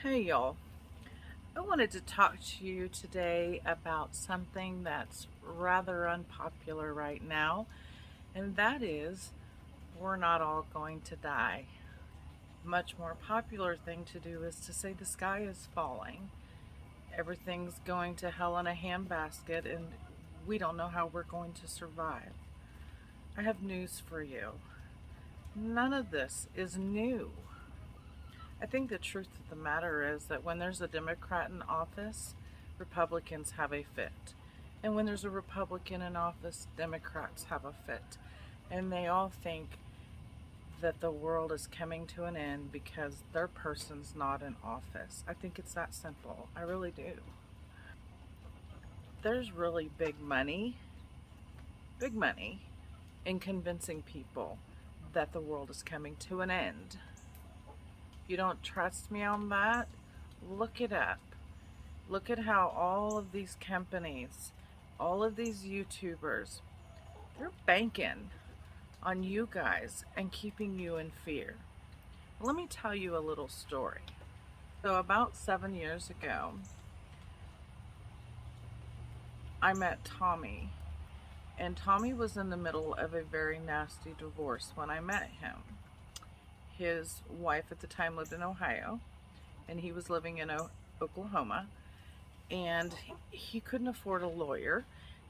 Hey y'all, I wanted to talk to you today about something that's rather unpopular right now, and that is we're not all going to die. Much more popular thing to do is to say the sky is falling, everything's going to hell in a handbasket, and we don't know how we're going to survive. I have news for you. None of this is new. I think the truth of the matter is that when there's a Democrat in office, Republicans have a fit. And when there's a Republican in office, Democrats have a fit. And they all think that the world is coming to an end because their person's not in office. I think it's that simple. I really do. There's really big money, in convincing people that the world is coming to an end. You don't trust me on that? Look it up. Look at how all of these companies, all of these YouTubers, they're banking on you guys and keeping you in fear. Let me tell you a little story. So about 7 years ago, I met Tommy, and Tommy was in the middle of a very nasty divorce when I met him. His wife at the time lived in Ohio, and he was living in Oklahoma, and he couldn't afford a lawyer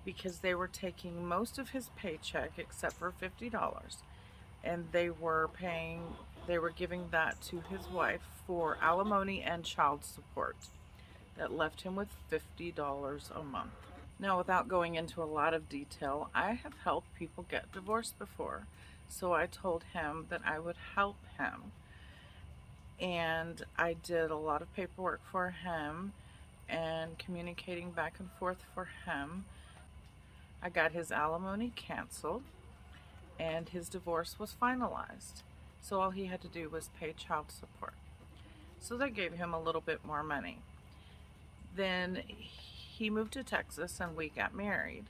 because they were taking most of his paycheck except for $50, and they were giving that to his wife for alimony and child support. That left him with $50 a month. Now, without going into a lot of detail, I have helped people get divorced before, so I told him that I would help him, and I did a lot of paperwork for him and communicating back and forth for him. I got his alimony canceled and his divorce was finalized. So all he had to do was pay child support. So that gave him a little bit more money. Then he moved to Texas and we got married.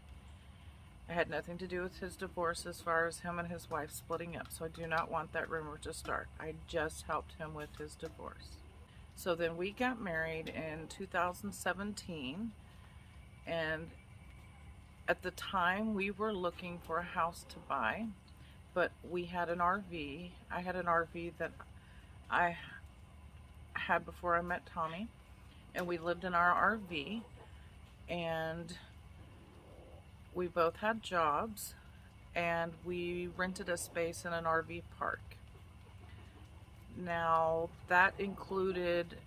I had nothing to do with his divorce as far as him and his wife splitting up, so I do not want that rumor to start. I just helped him with his divorce. So then we got married in 2017, and at the time we were looking for a house to buy, but we had an RV. I had an RV that I had before I met Tommy, and we lived in our RV, and we both had jobs, and we rented a space in an RV park. Now that included,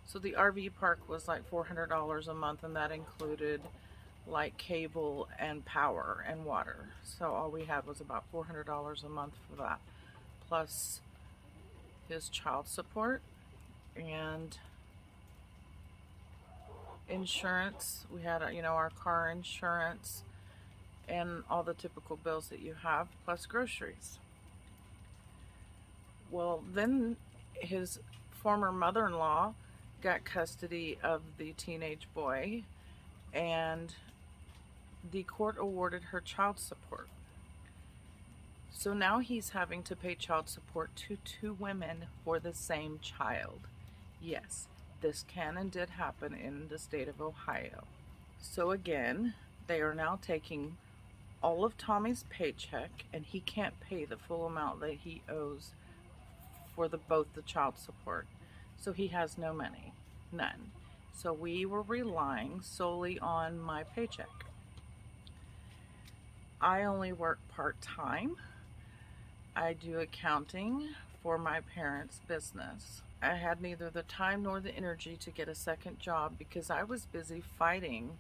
so the RV park was like $400 a month, and that included like cable and power and water. So all we had was about $400 a month for that, plus his child support and insurance. We had, our car insurance and all the typical bills that you have, plus groceries. Well, then his former mother-in-law got custody of the teenage boy, and the court awarded her child support. So now he's having to pay child support to two women for the same child. Yes, this can and did happen in the state of Ohio. So again, they are now taking all of Tommy's paycheck, and he can't pay the full amount that he owes for both the child support. So he has no money, none. So we were relying solely on my paycheck. I only work part-time. I do accounting for my parents' business. I had neither the time nor the energy to get a second job because I was busy fighting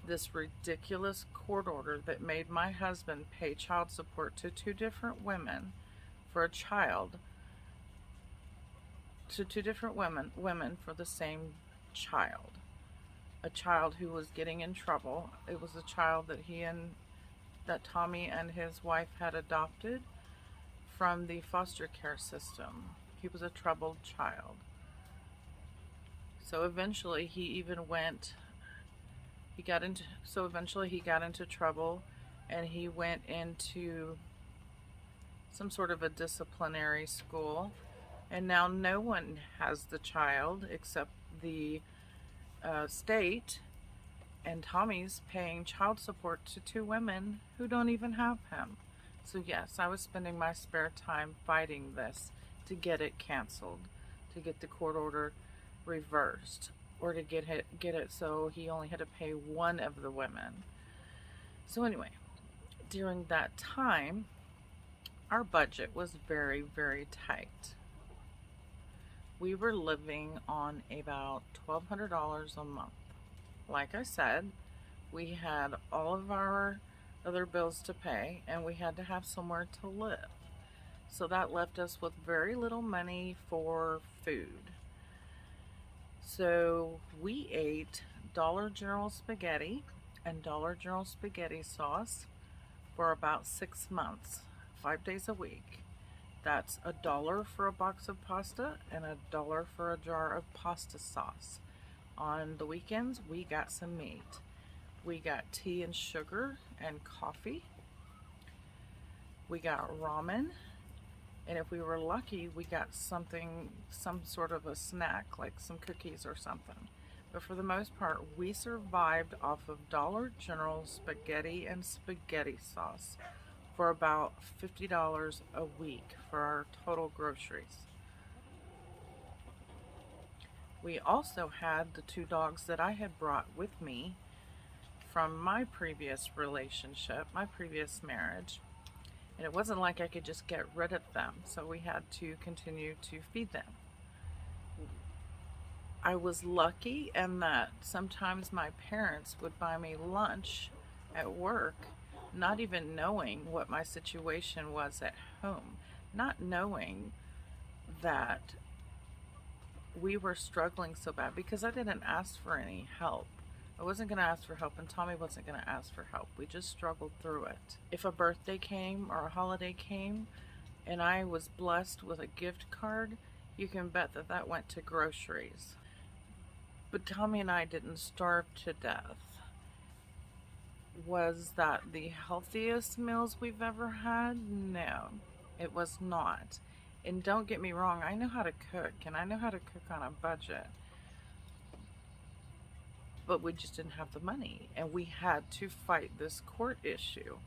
this ridiculous court order that made my husband pay child support to two different women for a child, to two different women for the same child. A child who was getting in trouble. It was a child that Tommy and his wife had adopted from the foster care system. He was a troubled child. So eventually he got into trouble, and he went into some sort of a disciplinary school, And now no one has the child except the state, and Tommy's paying child support to two women who don't even have him. So yes, I was spending my spare time fighting this to get it canceled, to get the court order reversed, or to get it so he only had to pay one of the women. So anyway, during that time, our budget was very, very tight. We were living on about $1,200 a month. Like I said, we had all of our other bills to pay, and we had to have somewhere to live. So that left us with very little money for food. So we ate Dollar General spaghetti and Dollar General spaghetti sauce for about 6 months, 5 days a week. That's $1 for a box of pasta and $1 for a jar of pasta sauce. On the weekends, we got some meat. We got tea and sugar and coffee. We got ramen. And if we were lucky, we got some sort of a snack, like some cookies or something. But for the most part, we survived off of Dollar General spaghetti and spaghetti sauce for about $50 a week for our total groceries. We also had the 2 dogs that I had brought with me from my previous relationship, my previous marriage. And it wasn't like I could just get rid of them, so we had to continue to feed them. I was lucky in that sometimes my parents would buy me lunch at work, not even knowing what my situation was at home, not knowing that we were struggling so bad, because I didn't ask for any help. I wasn't going to ask for help, and Tommy wasn't going to ask for help. We just struggled through it. If a birthday came or a holiday came and I was blessed with a gift card, you can bet that that went to groceries. But Tommy and I didn't starve to death. Was that the healthiest meals we've ever had? No, it was not. And don't get me wrong, I know how to cook, and I know how to cook on a budget. But we just didn't have the money, and we had to fight this court issue.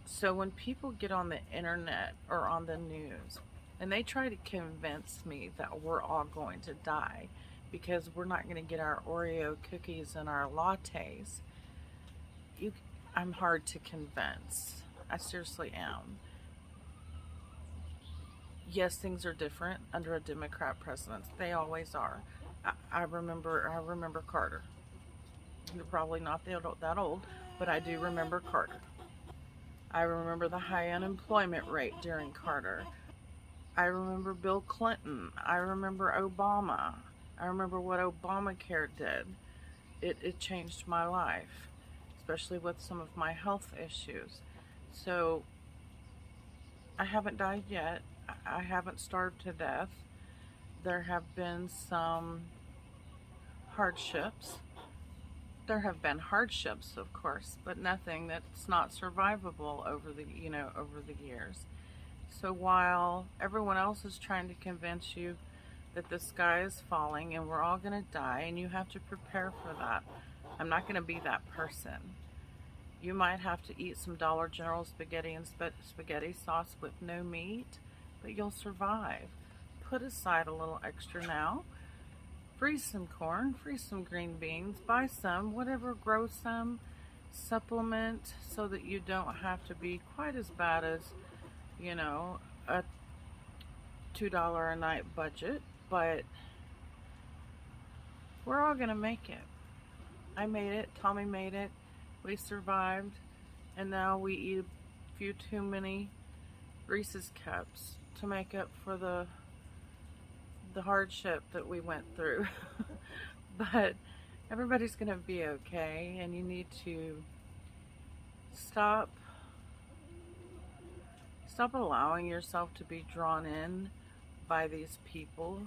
So when people get on the internet or on the news and they try to convince me that we're all going to die because we're not going to get our Oreo cookies and our lattes, I'm hard to convince. I seriously am. Yes, things are different under a Democrat president. They always are. I remember Carter. You're probably not that old, but I do remember Carter. I remember the high unemployment rate during Carter. I remember Bill Clinton. I remember Obama. I remember what Obamacare did. It changed my life, especially with some of my health issues. So I haven't died yet. I haven't starved to death. There have been some hardships. There have been hardships, of course, but nothing that's not survivable over the years. So while everyone else is trying to convince you that the sky is falling and we're all going to die and you have to prepare for that, I'm not going to be that person. You might have to eat some Dollar General spaghetti and spaghetti sauce with no meat, but you'll survive. Put aside a little extra now. Freeze some corn, freeze some green beans, buy some, whatever, grow some, supplement so that you don't have to be quite as bad as, a $2 a night budget, but we're all gonna make it. I made it, Tommy made it, we survived, and now we eat a few too many Reese's Cups to make up for the hardship that we went through. But everybody's gonna be okay, and you need to stop allowing yourself to be drawn in by these people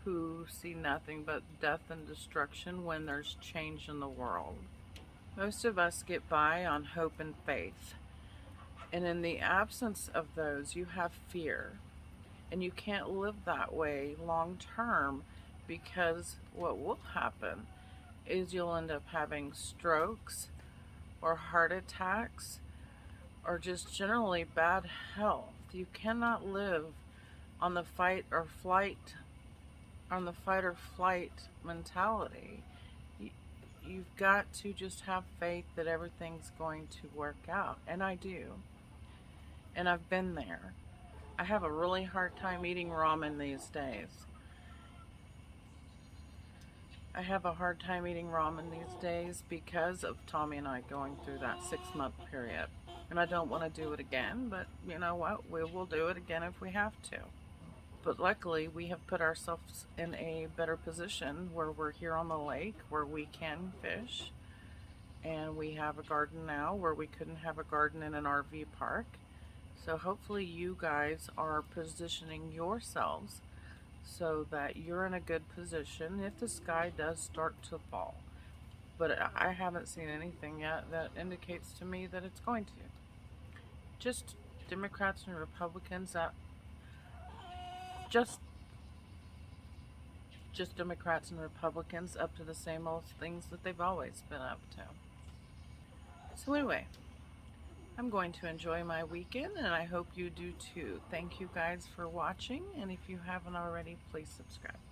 who see nothing but death and destruction when there's change in the world. Most of us get by on hope and faith. And in the absence of those, you have fear. And you can't live that way long term, because what will happen is you'll end up having strokes or heart attacks or just generally bad health. You cannot live on the fight or flight mentality. You've got to just have faith that everything's going to work out. And I do. And I've been there. I have a really hard time eating ramen these days. I have a hard time eating ramen these days because of Tommy and I going through that 6-month period. And I don't want to do it again, but you know what? We will do it again if we have to. But luckily, we have put ourselves in a better position where we're here on the lake, where we can fish. And we have a garden now where we couldn't have a garden in an RV park. So hopefully you guys are positioning yourselves so that you're in a good position if the sky does start to fall. But I haven't seen anything yet that indicates to me that it's going to. Just Democrats and Republicans just Democrats and Republicans up to the same old things that they've always been up to. So anyway, I'm going to enjoy my weekend, and I hope you do too. Thank you guys for watching, and if you haven't already, please subscribe.